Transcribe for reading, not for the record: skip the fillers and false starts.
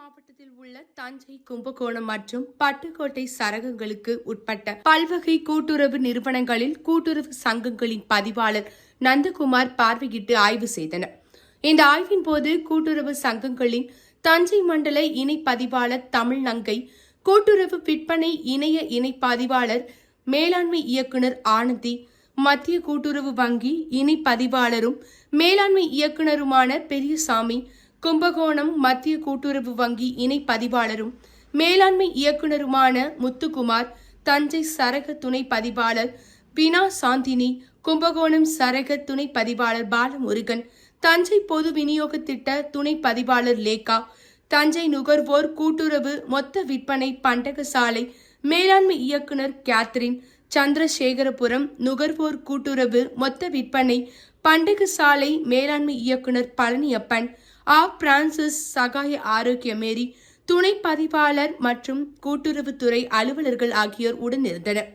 மாவட்டத்தில் உள்ள தஞ்சை, கும்பகோணம் மற்றும் பட்டுக்கோட்டை சரகங்களுக்கு உட்பட்ட பல்வகை கூட்டுறவு நிறுவனங்களில் கூட்டுறவு சங்கங்களின் பதிவாளர் நந்தகுமார் பார்வையிட்டு ஆய்வு செய்தனர். இந்த ஆய்வின் போது கூட்டுறவு சங்கங்களின் தஞ்சை மண்டல இணை பதிவாளர் தமிழ்நங்கை, கூட்டுறவு விற்பனை இணைய இணை பதிவாளர் மேலாண்மை இயக்குநர் ஆனந்தி, மத்திய கூட்டுறவு வங்கி இணை பதிவாளரும் மேலாண்மை இயக்குநருமான பெரியசாமி, கும்பகோணம் மத்திய கூட்டுறவு வங்கி இணை பதிவாளரும் மேலாண்மை இயக்குநருமான முத்துக்குமார், தஞ்சை சரக துணை பதிவாளர் பினா சாந்தினி, கும்பகோணம் சரக துணை பதிவாளர் பாலமுருகன், தஞ்சை பொது விநியோக திட்ட துணை பதிவாளர் லேகா, தஞ்சை நுகர்வோர் கூட்டுறவு மொத்த விற்பனை பண்டகசாலை மேலாண்மை இயக்குநர் கேத்ரின், சந்திரசேகரபுரம் நுகர்வோர் கூட்டுறவு மொத்த விற்பனை பண்டகசாலை மேலாண்மை இயக்குநர் பழனியப்பன், பிரான்சிஸ் சகாய ஆரோக்கிய மேரி, துணை பதிவாளர் மற்றும் கூட்டுறவுத்துறை அலுவலர்கள் ஆகியோர் உடனிருந்தனர்.